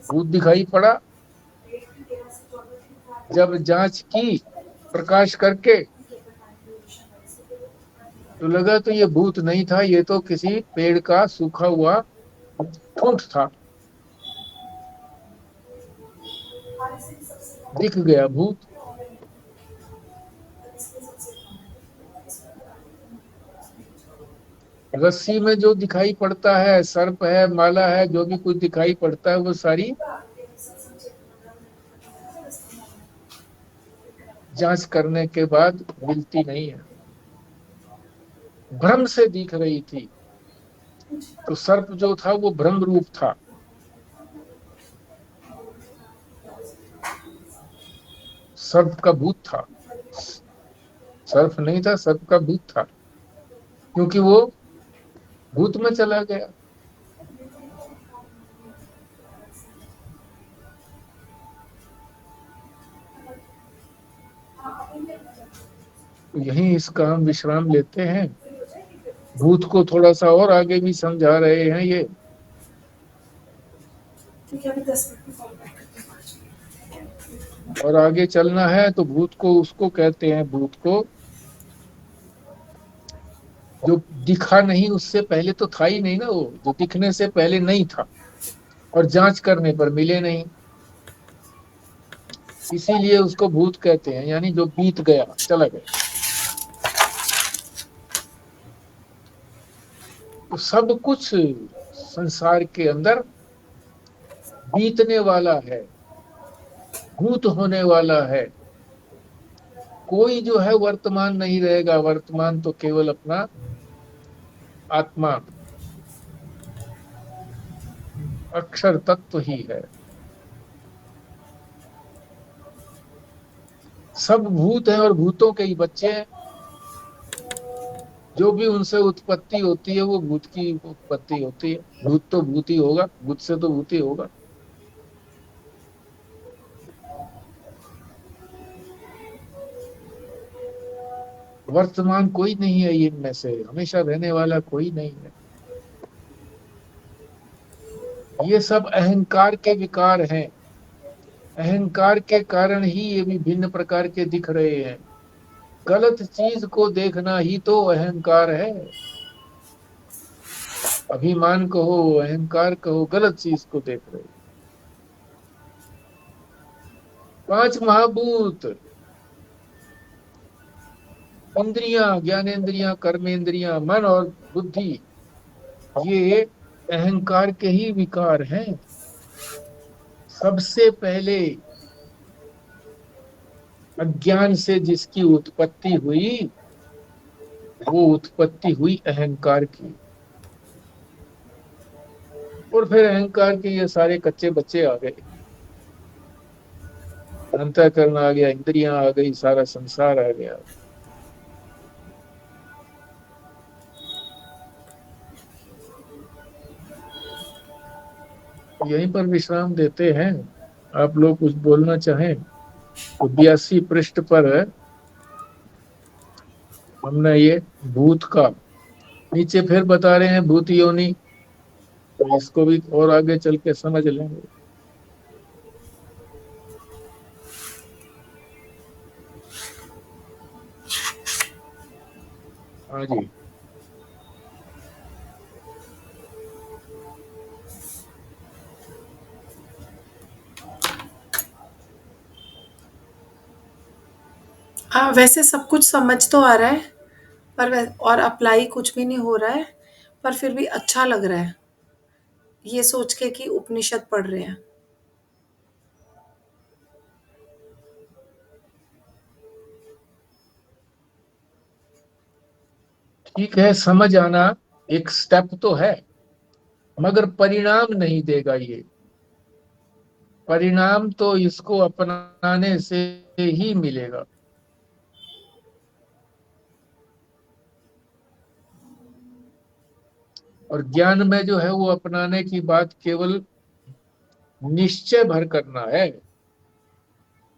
भूत दिखाई पड़ा, जब जांच की प्रकाश करके तो लगा तो ये भूत नहीं था, ये तो किसी पेड़ का सूखा हुआ ठूंठ था, दिख गया भूत। रस्सी में जो दिखाई पड़ता है, सर्प है, माला है, जो भी कुछ दिखाई पड़ता है वो सारी जांच करने के बाद मिलती नहीं है, भ्रम से दिख रही थी। तो सर्प जो था वो भ्रम रूप था, सर्प का भूत था, सर्प नहीं था, सर्प का भूत था, क्योंकि वो भूत में चला गया। तो यही इसका हम विश्राम लेते हैं। भूत को थोड़ा सा और आगे भी समझा रहे हैं ये। और आगे चलना है तो भूत को उसको कहते हैं, भूत को जो दिखा नहीं, उससे पहले तो था ही नहीं ना, वो जो दिखने से पहले नहीं था और जांच करने पर मिले नहीं, इसीलिए उसको भूत कहते हैं, यानी जो बीत गया, चला गया। तो सब कुछ संसार के अंदर बीतने वाला है, भूत होने वाला है। कोई जो है वर्तमान नहीं रहेगा, वर्तमान तो केवल अपना आत्मा, अक्षर तत्व ही है। सब भूत हैं और भूतों के ही बच्चे हैं। जो भी उनसे उत्पत्ति होती है वो भूत की उत्पत्ति होती है। भूत तो भूत ही होगा, भूत से तो भूत ही होगा। वर्तमान कोई नहीं है इनमें से, हमेशा रहने वाला कोई नहीं है। ये सब अहंकार के विकार हैं, अहंकार के कारण ही ये विभिन्न प्रकार के दिख रहे हैं। गलत चीज को देखना ही तो अहंकार है। अभिमान कहो, अहंकार कहो, गलत चीज को देख रहे हो। पांच महाभूत, इंद्रियां, ज्ञानेन्द्रियां, कर्मेंद्रियां, मन और बुद्धि, ये अहंकार के ही विकार हैं। सबसे पहले अज्ञान से जिसकी उत्पत्ति हुई, वो उत्पत्ति हुई अहंकार की। और फिर अहंकार के ये सारे कच्चे बच्चे आ गए, अंतःकरण आ गया, इंद्रियां आ गई, सारा संसार आ गया। यहीं पर विश्राम देते हैं। आप लोग कुछ बोलना चाहें तो 82 पृष्ठ पर हमने ये भूत का, नीचे फिर बता रहे हैं भूत योनि, तो इसको भी और आगे चल के समझ लेंगे। हाँ जी। हाँ, वैसे सब कुछ समझ तो आ रहा है, और अप्लाई कुछ भी नहीं हो रहा है, पर फिर भी अच्छा लग रहा है ये सोच के कि उपनिषद पढ़ रहे हैं। ठीक है, समझ आना एक स्टेप तो है, मगर परिणाम नहीं देगा ये। परिणाम तो इसको अपनाने से ही मिलेगा। और ज्ञान में जो है वो अपनाने की बात केवल निश्चय भर करना है।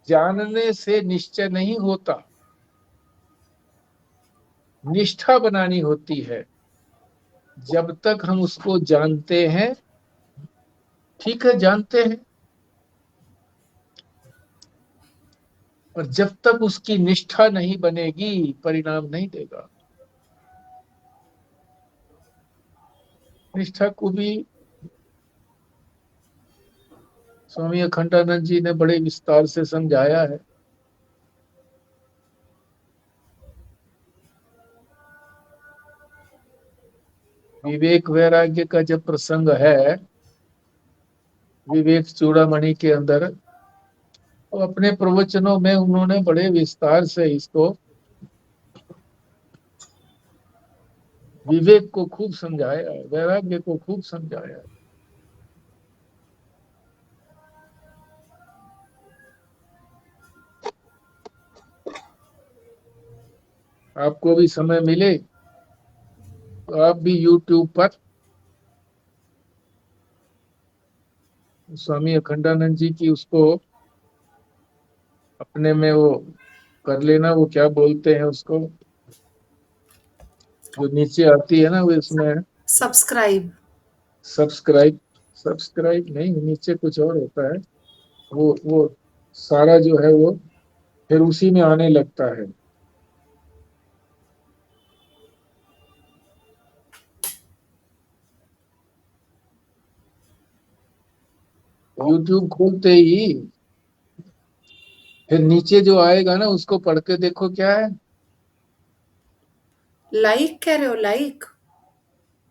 जानने से निश्चय नहीं होता, निष्ठा बनानी होती है। जब तक हम उसको जानते हैं, ठीक है जानते हैं, और जब तक उसकी निष्ठा नहीं बनेगी परिणाम नहीं देगा। निष्ठा को भी स्वामी अखंडानंद जी ने बड़े विस्तार से समझाया है। विवेक वैराग्य का जब प्रसंग है विवेक चूड़ामणि के अंदर, तो अपने प्रवचनों में उन्होंने बड़े विस्तार से इसको, विवेक को खूब समझाया है, वैराग्य को खूब समझाया है। आपको भी समय मिले तो आप भी YouTube पर स्वामी अखंडानंद जी की उसको अपने में वो कर लेना, वो क्या बोलते हैं उसको, जो नीचे आती है ना वो इसमें सब्सक्राइब। सब्सक्राइब, सब्सक्राइब नहीं, नीचे कुछ और होता है। वो सारा जो है वो फिर उसी में आने लगता है। YouTube खोलते ही फिर नीचे जो आएगा ना उसको पढ़ के देखो क्या है। लाइक कह रहे हो, लाइक?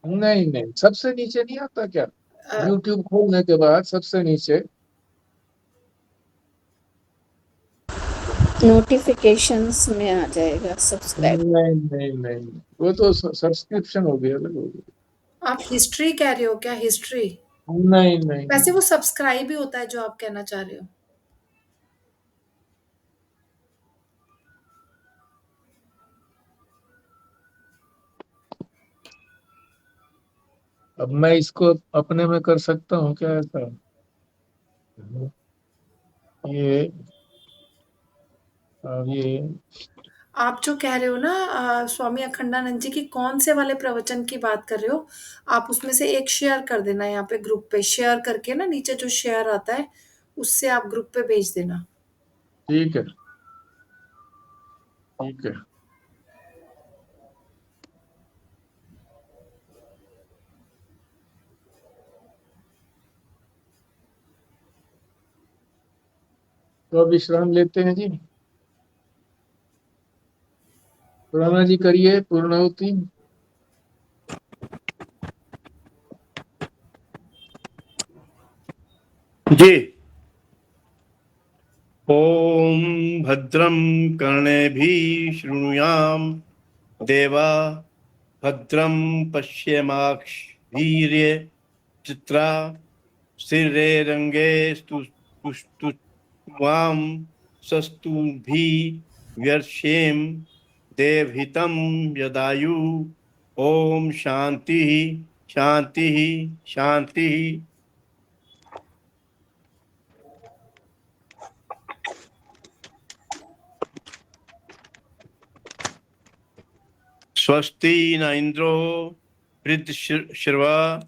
नहीं नहीं, सबसे नीचे नहीं आता क्या? YouTube खोलने के बाद सबसे नीचे नोटिफिकेशंस में आ जाएगा सब्सक्राइब। नहीं नहीं नहीं, वो तो सब्सक्रिप्शन हो गया, अलग हो गया। आप हिस्ट्री कह रहे हो क्या? हिस्ट्री? नहीं नहीं वैसे नहीं। वो सब्सक्राइब ही होता है जो आप कहना चाह रहे हो। अब मैं इसको अपने में कर सकता हूँ क्या ऐसा? ये अब ये आप जो कह रहे हो ना, स्वामी अखंडानंद जी की कौन से वाले प्रवचन की बात कर रहे हो? आप उसमें से एक शेयर कर देना, यहाँ पे ग्रुप पे शेयर करके ना, नीचे जो शेयर आता है उससे आप ग्रुप पे भेज देना। ठीक है, ठीक है। तो अब विश्राम लेते हैं जी। पुराना जी करिए पूर्णाहुति। जी। ओम भद्रं कर्णेभिः शृणुयाम देवा, भद्रं पश्येमाक्षभिर्यजत्रा, स्थिरैरङ्गैः स्तुष्ट्वां सस्तुभिः व्यर्षेम देवहितं यदायु। ओम शांति शांति शांति। स्वस्ति न इंद्रो वृद्धश्रवा,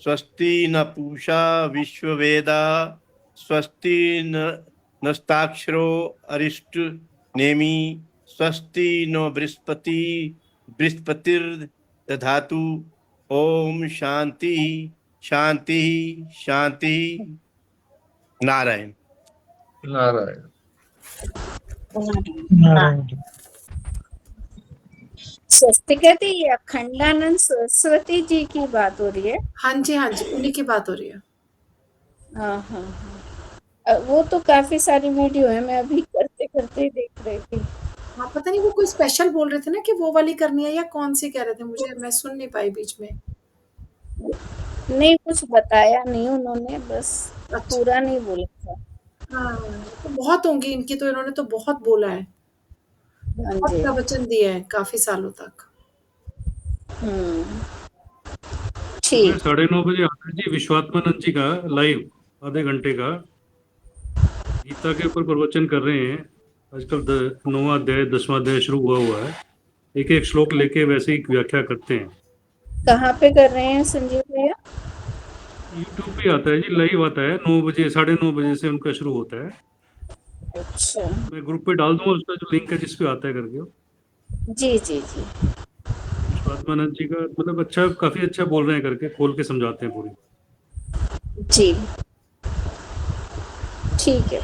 स्वस्ति न पूषा विश्ववेदा, स्वस्ति न नस्ताक्षरो अरिष्ट नेमि, स्वस्ति नो बृहस्पति बृहस्पतिर्दधातु। ओम शांति शांति शांति। नारायण नारायण नारायण। स्वस्तिकति ये अखंडानंद सरस्वती जी की बात हो रही है। हाँ जी, हाँ जी, उन्हीं की बात हो रही है। हाँ हाँ हाँ। वो तो काफी सारी वीडियो है, मैं अभी करते करते ही देख रही थी। हाँ, पता नहीं वो कोई स्पेशल बोल रहे थे ना कि वो वाली करनी है, या कौन सी कह रहे थे, मुझे मैं सुन नहीं पाई बीच में। नहीं, कुछ बताया नहीं उन्होंने, बस अच्छा। पूरा नहीं बोला था। हाँ, तो बहुत होंगी इनकी, तो इन्होंने तो बहुत बोला है, हाँ बहुत जी। प्रवचन दिए हैं काफ़ी सालों तक। हुँ, सुबह ठीक। 9:30 बजे आता है जी विश्वात्मानंद जी का लाइव, आधे घंटे का गीता के ऊपर प्रवचन कर रहे हैं। आजकल 9वां अध्याय 10वां अध्याय शुरू हुआ है। एक एक श्लोक लेके वैसे ही व्याख्या करते हैं। कहाँ पे कर रहे हैं संजीव भैया? यूट्यूब पे आता है जी, लाइव आता है 9 बजे, 9:30 बजे से उनका शुरू होता है। अच्छा। मैं ग्रुप पे डाल दूंगा उसका जो लिंक है जिस पे आता है करके। जी, जी, जी। विश्वात्मानंद जी का मतलब अच्छा, काफी अच्छा बोल रहे हैं करके, खोल के समझाते हैं पूरी। जी, ठीक है।